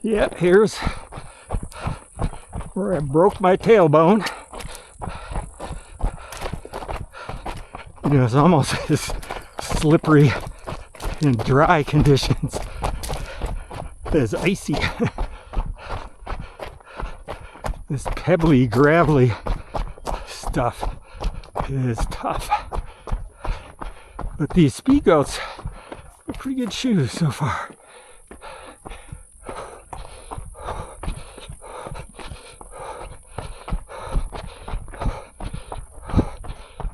Yeah, here's where I broke my tailbone. You know, it's almost as slippery in dry conditions as icy. This pebbly, gravelly stuff is tough. But these speed goats are pretty good shoes so far.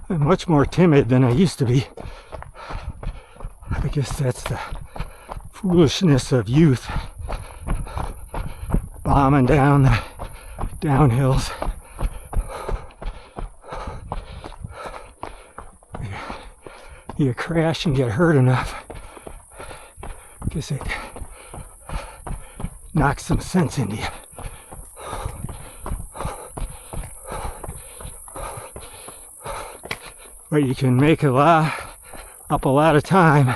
I'm much more timid than I used to be. I guess that's the foolishness of youth. Bombing down the downhills. You crash and get hurt enough. I guess it knocks some sense into you. But you can make up a lot of time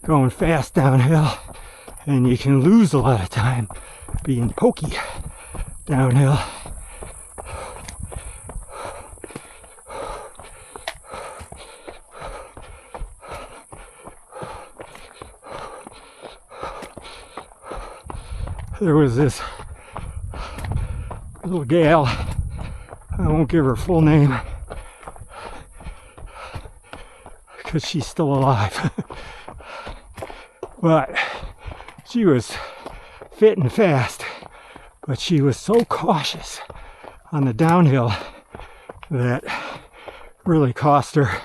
going fast downhill, and you can lose a lot of time being pokey downhill. There was this little gal, I won't give her full name because she's still alive, but she was fit and fast, but she was so cautious on the downhill that really cost her.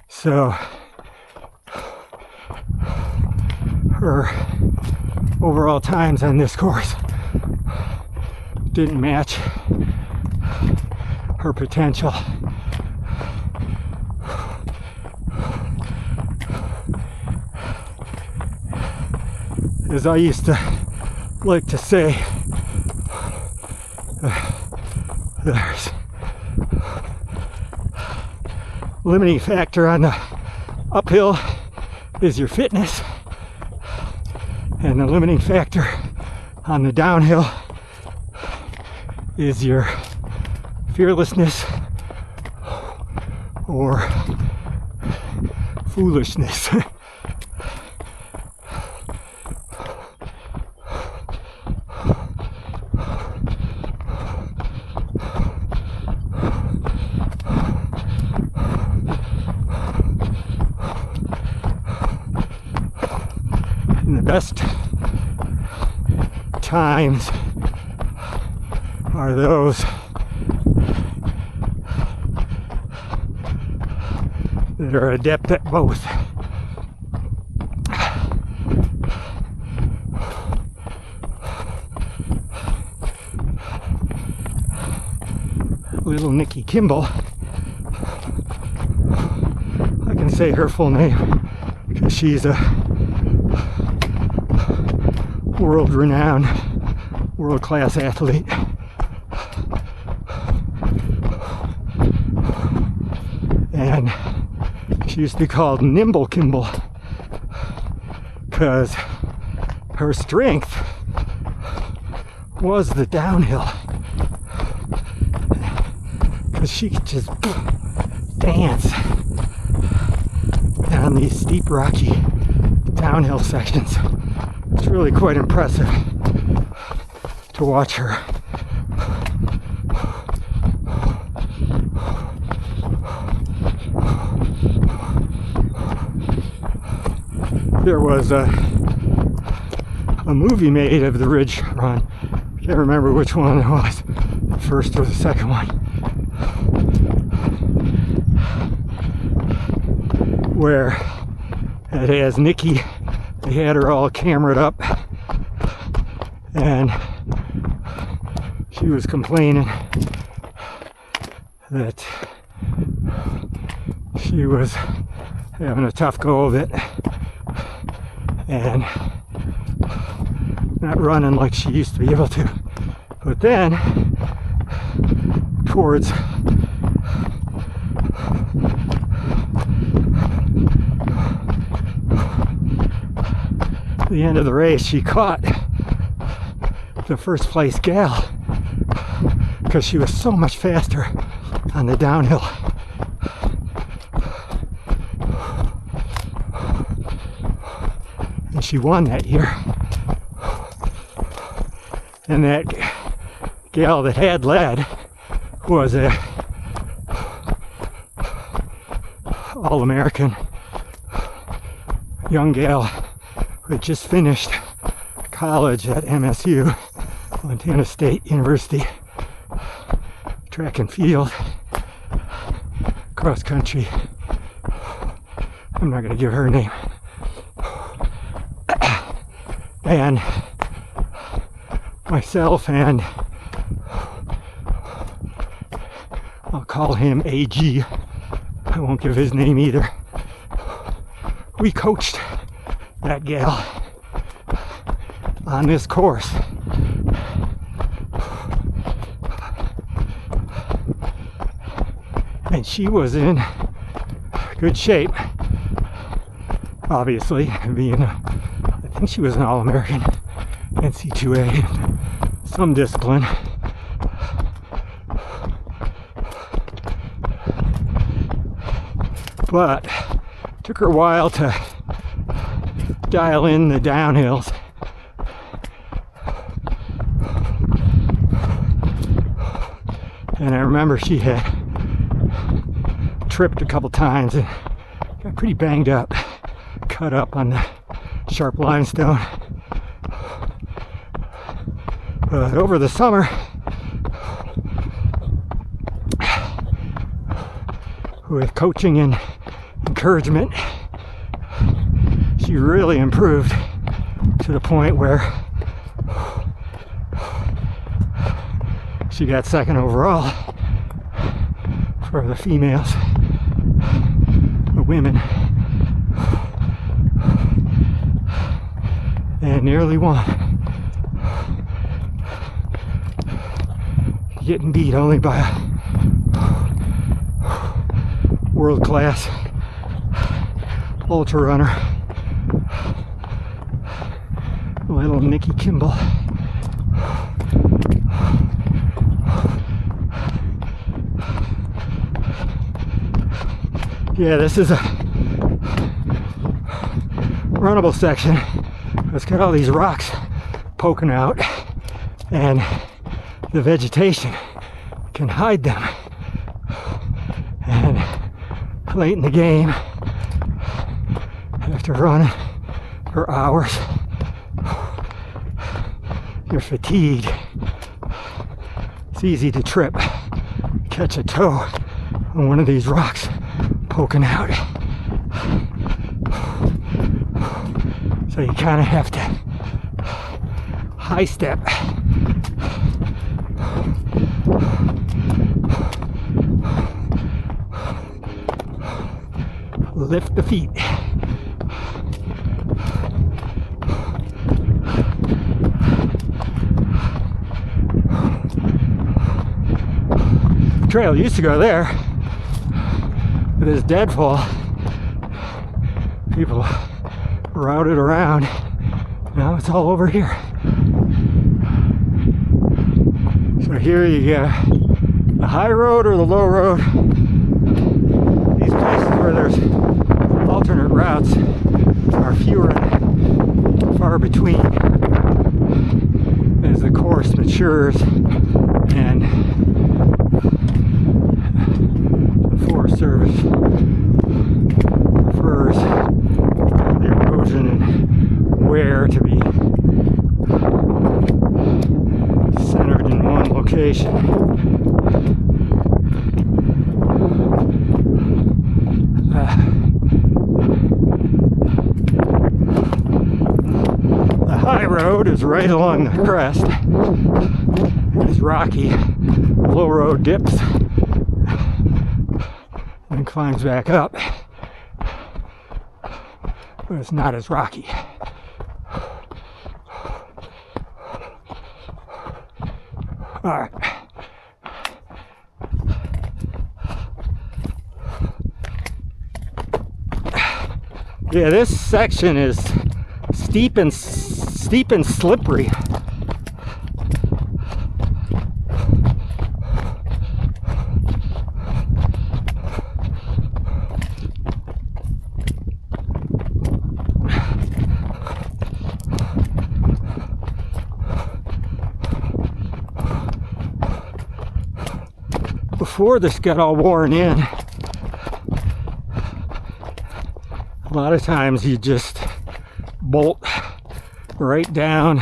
So her overall times on this course didn't match her potential. As I used to like to say, there's limiting factor on the uphill is your fitness, and the limiting factor on the downhill is your fearlessness or foolishness. And the best times are those that are adept at both. Little Nikki Kimball, I can say her full name because she's a world-renowned, world-class athlete. And she used to be called Nimble Kimball because her strength was the downhill. Because she could just dance down these steep, rocky downhill sections. It's really quite impressive to watch her. There was a movie made of the Ridge Run. I can't remember which one it was, the first or the second one, where it has Nikki. They had her all camered up, and she was complaining that she was having a tough go of it and not running like she used to be able to. But then, towards the end of the race, she caught the first place gal because she was so much faster on the downhill. And she won that year. And that gal that had led was a All-American young gal who had just finished college at MSU, Montana State University, track and field, cross country. I'm not going to give her name. And myself and I'll call him AG. I won't give his name either. We coached that gal on this course. And she was in good shape, obviously, being I think she was an All-American, NC2A, some discipline. But it took her a while to dial in the downhills. And I remember she had tripped a couple times and got pretty banged up, cut up on the sharp limestone. But over the summer, with coaching and encouragement, she really improved to the point where she got second overall for the females, the women, and nearly won. Getting beat only by a world-class ultra runner, little Nikki Kimball. Yeah, this is a runnable section. It's got all these rocks poking out, and the vegetation can hide them. And late in the game, after running for hours, you're fatigued. It's easy to trip, catch a toe on one of these rocks poking out. So you kind of have to high step. Lift the feet. Trail used to go there, but it's deadfall. People routed around. Now it's all over here. So here you get the high road or the low road. These places where there's alternate routes are fewer and far between as the course matures and the Forest Service prefers the erosion and wear to be centered in one location. The high road is right along the crest. It's rocky. The low road dips and climbs back up, but it's not as rocky. All right. Yeah, this section is steep and slippery. Before this got all worn in, a lot of times you just bolt right down,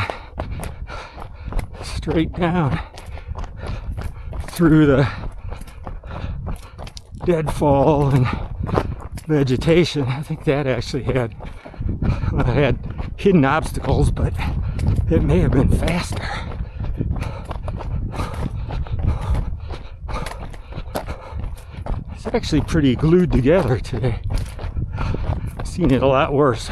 straight down through the deadfall and vegetation. I think that actually had hidden obstacles, but it may have been faster. It's actually pretty glued together today. I've seen it a lot worse.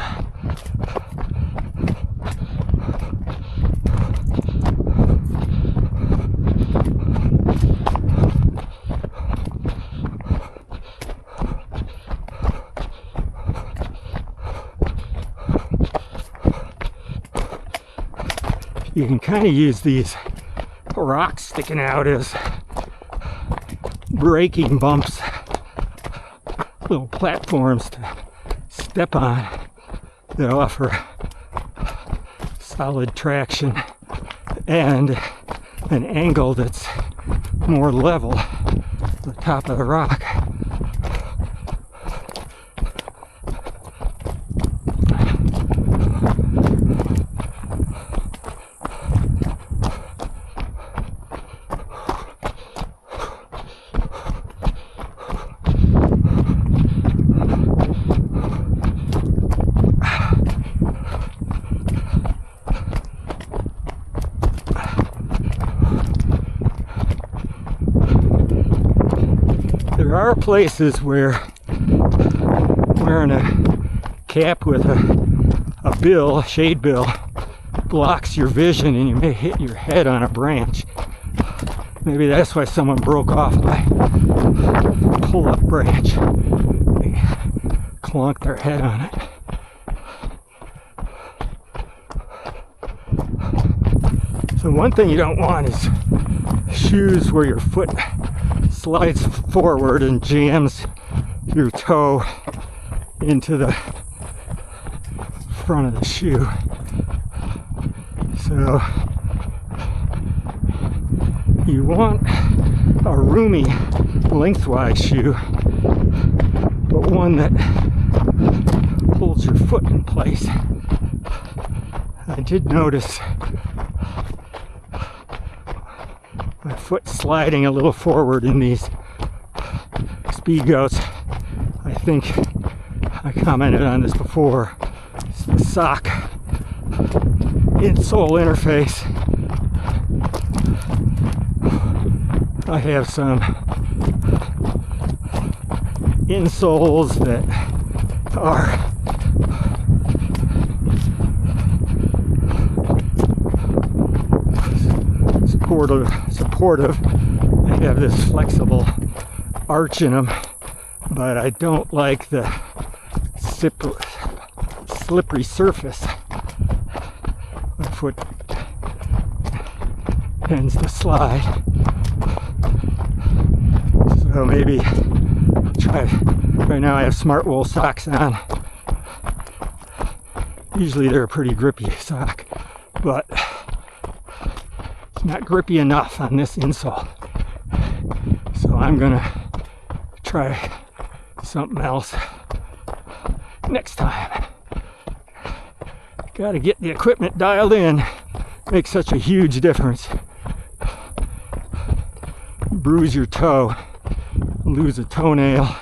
You can kind of use these rocks sticking out as braking bumps, little platforms to step on that offer solid traction and an angle that's more level at the top of the rock. There are places where wearing a cap with a bill, a shade bill, blocks your vision and you may hit your head on a branch. Maybe that's why someone broke off my pull-up branch. They clonked their head on it. So one thing you don't want is shoes where your foot slides forward and jams your toe into the front of the shoe. So you want a roomy lengthwise shoe, but one that holds your foot in place. I did notice my foot sliding a little forward in these speed goats. I think I commented on this before. It's the sock insole interface. I have some insoles that are supportive. They have this flexible arch in them, but I don't like the slippery surface. My foot tends to slide. So maybe I'll try. Right now I have smart wool socks on. Usually they're a pretty grippy sock, but it's not grippy enough on this insole. So I'm gonna try something else next time. Gotta get the equipment dialed in. Makes such a huge difference. Bruise your toe, lose a toenail.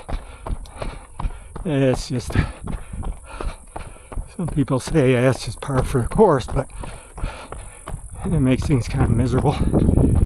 It's just, some people say that's just par for the course, but it makes things kind of miserable.